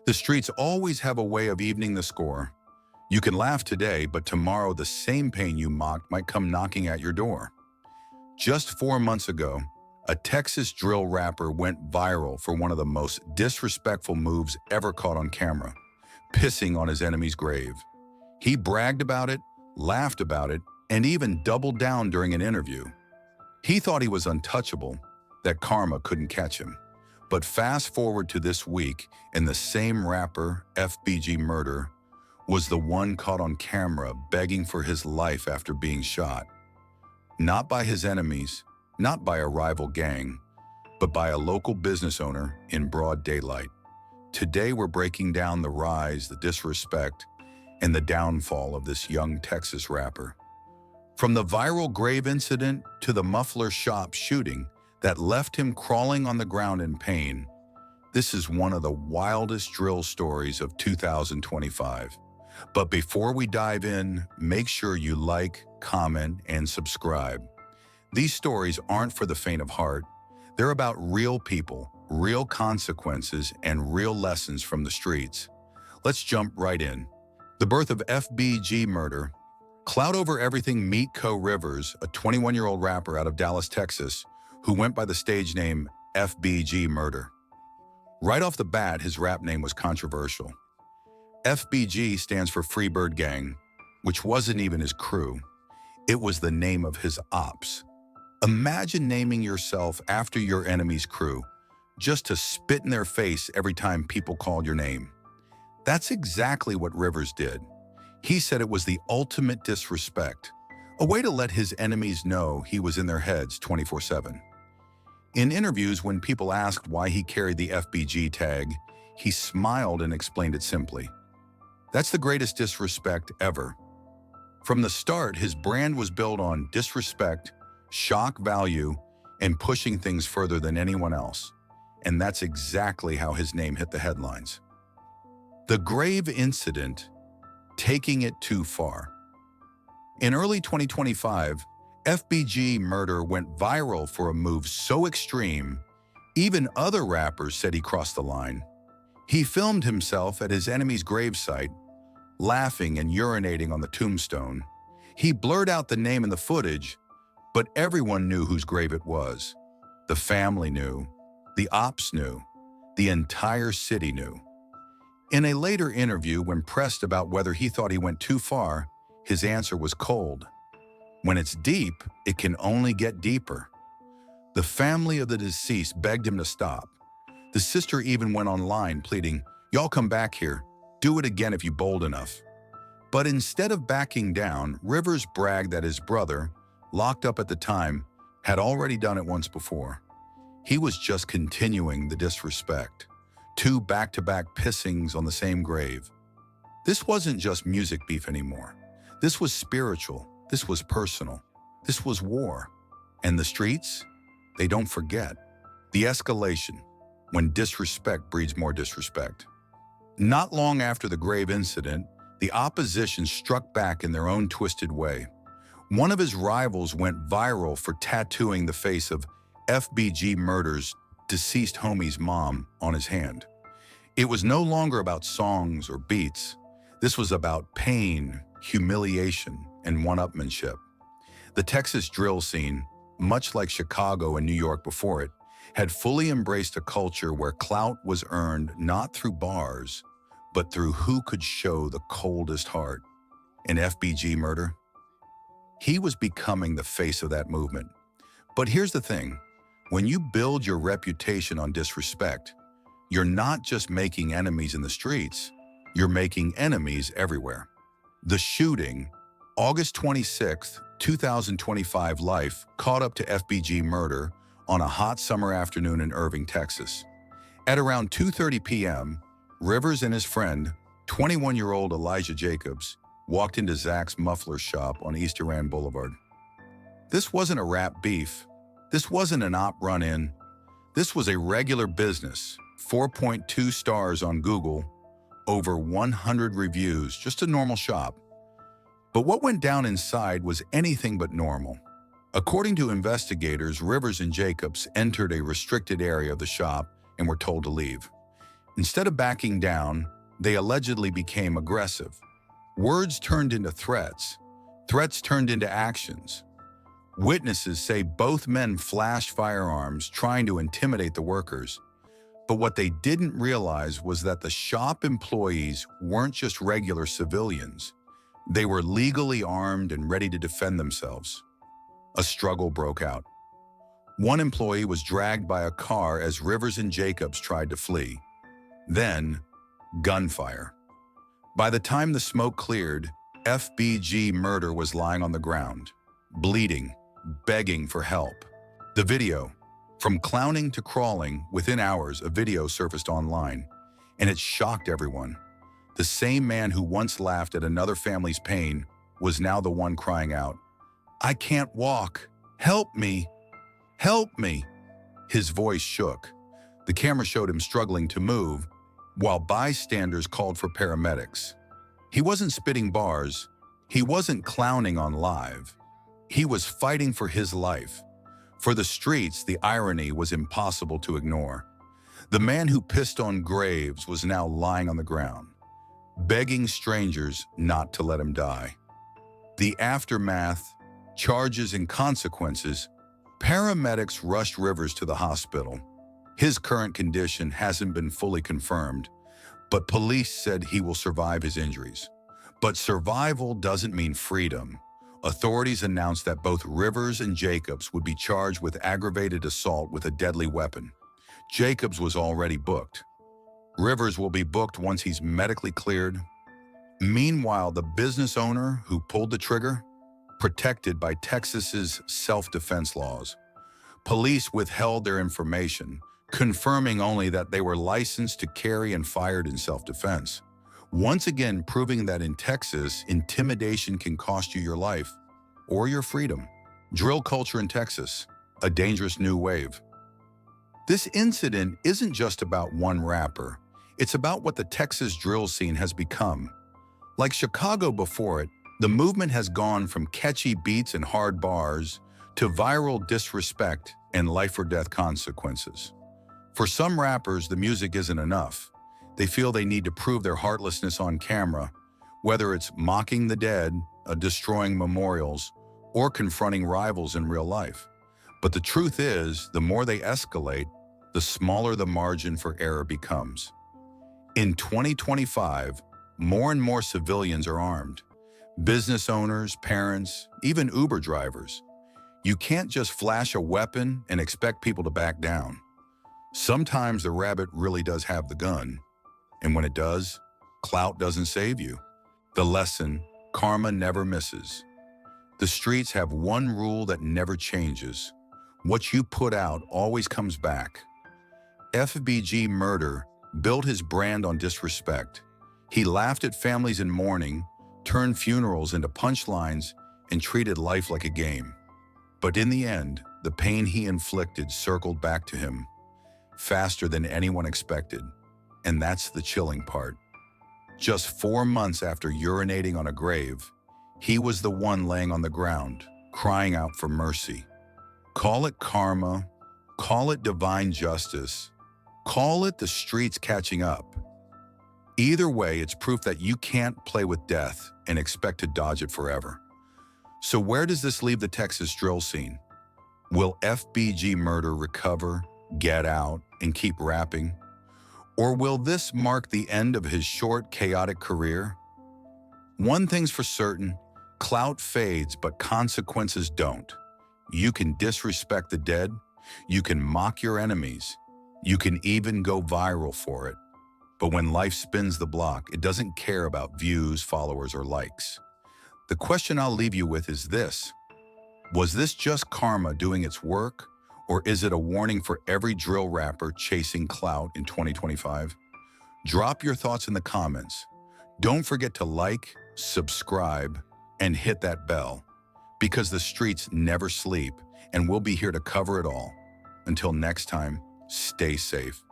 The streets always have a way of evening the score. You can laugh today, but tomorrow the same pain you mocked might come knocking at your door. Just 4 months ago, a Texas drill rapper went viral for one of the most disrespectful moves ever caught on camera, pissing on his enemy's grave. He bragged about it, laughed about it, and even doubled down during an interview. He thought he was untouchable, that karma couldn't catch him. But fast forward to this week, and the same rapper, FBG Murda, was the one caught on camera begging for his life after being shot. Not by his enemies, not by a rival gang, but by a local business owner in broad daylight. Today we're breaking down the rise, the disrespect, and the downfall of this young Texas rapper. From the viral grave incident to the muffler shop shooting that left him crawling on the ground in pain, this is one of the wildest drill stories of 2025. But before we dive in, make sure you like, comment, and subscribe. These stories aren't for the faint of heart. They're about real people, real consequences, and real lessons from the streets. Let's jump right in. The birth of FBG Murda. Cloud over everything meet Co Rivers, a 21-year-old rapper out of Dallas, Texas, who went by the stage name FBG Murda. Right off the bat, his rap name was controversial. FBG stands for Freebird Gang, which wasn't even his crew. It was the name of his ops. Imagine naming yourself after your enemy's crew, just to spit in their face every time people called your name. That's exactly what Rivers did. He said it was the ultimate disrespect, a way to let his enemies know he was in their heads 24/7. In interviews, when people asked why he carried the FBG tag, he smiled and explained it simply. That's the greatest disrespect ever. From the start, his brand was built on disrespect, shock value, and pushing things further than anyone else. And that's exactly how his name hit the headlines. The grave incident, taking it too far. In early 2025, FBG Murda went viral for a move so extreme, even other rappers said he crossed the line. He filmed himself at his enemy's gravesite, laughing and urinating on the tombstone. He blurred out the name in the footage, but everyone knew whose grave it was. The family knew, the ops knew, the entire city knew. In a later interview, when pressed about whether he thought he went too far, his answer was cold. When it's deep, it can only get deeper. The family of the deceased begged him to stop. The sister even went online pleading, "Y'all come back here. Do it again if you're bold enough." But instead of backing down, Rivers bragged that his brother, locked up at the time, had already done it once before. He was just continuing the disrespect. 2 back-to-back pissings on the same grave. This wasn't just music beef anymore. This was spiritual. This was personal. This was war. And the streets? They don't forget. The escalation, when disrespect breeds more disrespect. Not long after the grave incident, the opposition struck back in their own twisted way. One of his rivals went viral for tattooing the face of FBG Murda's deceased homie's mom on his hand. It was no longer about songs or beats. This was about pain, humiliation, and one-upmanship. The Texas drill scene, much like Chicago and New York before it, had fully embraced a culture where clout was earned not through bars, but through who could show the coldest heart. And FBG Murda? He was becoming the face of that movement. But here's the thing. When you build your reputation on disrespect, you're not just making enemies in the streets, you're making enemies everywhere. The shooting, August 26, 2025 life, caught up to FBG Murda on a hot summer afternoon in Irving, Texas. At around 2:30 p.m., Rivers and his friend, 21-year-old Elijah Jacobs, walked into Zach's muffler shop on East Iran Boulevard. This wasn't a rap beef. This wasn't an op run-in. This was a regular business, 4.2 stars on Google, over 100 reviews, just a normal shop. But what went down inside was anything but normal. According to investigators, Rivers and Jacobs entered a restricted area of the shop and were told to leave. Instead of backing down, they allegedly became aggressive. Words turned into threats. Threats turned into actions. Witnesses say both men flashed firearms, trying to intimidate the workers. But what they didn't realize was that the shop employees weren't just regular civilians. They were legally armed and ready to defend themselves. A struggle broke out. One employee was dragged by a car as Rivers and Jacobs tried to flee. Then, gunfire. By the time the smoke cleared, FBG Murda was lying on the ground, bleeding, begging for help. The video, from clowning to crawling, within hours a video surfaced online, and it shocked everyone. The same man who once laughed at another family's pain was now the one crying out, "I can't walk. Help me. Help me." His voice shook. The camera showed him struggling to move, while bystanders called for paramedics. He wasn't spitting bars. He wasn't clowning on live. He was fighting for his life. For the streets, the irony was impossible to ignore. The man who pissed on graves was now lying on the ground, begging strangers not to let him die. The aftermath, charges and consequences. Paramedics rushed Rivers to the hospital. His current condition hasn't been fully confirmed, but police said he will survive his injuries. But survival doesn't mean freedom. Authorities announced that both Rivers and Jacobs would be charged with aggravated assault with a deadly weapon. Jacobs was already booked. Rivers will be booked once he's medically cleared. Meanwhile, the business owner who pulled the trigger, protected by Texas's self-defense laws. Police withheld their information, confirming only that they were licensed to carry and fired in self-defense. Once again, proving that in Texas, intimidation can cost you your life or your freedom. Drill culture in Texas, a dangerous new wave. This incident isn't just about one rapper. It's about what the Texas drill scene has become. Like Chicago before it, the movement has gone from catchy beats and hard bars to viral disrespect and life or death consequences. For some rappers, the music isn't enough. They feel they need to prove their heartlessness on camera, whether it's mocking the dead, destroying memorials, or confronting rivals in real life. But the truth is, the more they escalate, the smaller the margin for error becomes. In 2025, more and more civilians are armed. Business owners, parents, even Uber drivers. You can't just flash a weapon and expect people to back down. Sometimes the rabbit really does have the gun. And when it does, clout doesn't save you. The lesson, karma never misses. The streets have one rule that never changes. What you put out always comes back. FBG Murda built his brand on disrespect. He laughed at families in mourning, turned funerals into punchlines, and treated life like a game. But in the end, the pain he inflicted circled back to him, faster than anyone expected. And that's the chilling part. Just 4 months after urinating on a grave, he was the one laying on the ground, crying out for mercy. Call it karma, call it divine justice, call it the streets catching up. Either way, it's proof that you can't play with death and expect to dodge it forever. So where does this leave the Texas drill scene? Will FBG Murda recover, get out, and keep rapping? Or will this mark the end of his short, chaotic career? One thing's for certain, clout fades, but consequences don't. You can disrespect the dead, you can mock your enemies, you can even go viral for it. But when life spins the block, it doesn't care about views, followers, or likes. The question I'll leave you with is this: was this just karma doing its work, or is it a warning for every drill rapper chasing clout in 2025? Drop your thoughts in the comments. Don't forget to like, subscribe, and hit that bell, because the streets never sleep, and we'll be here to cover it all. Until next time, stay safe.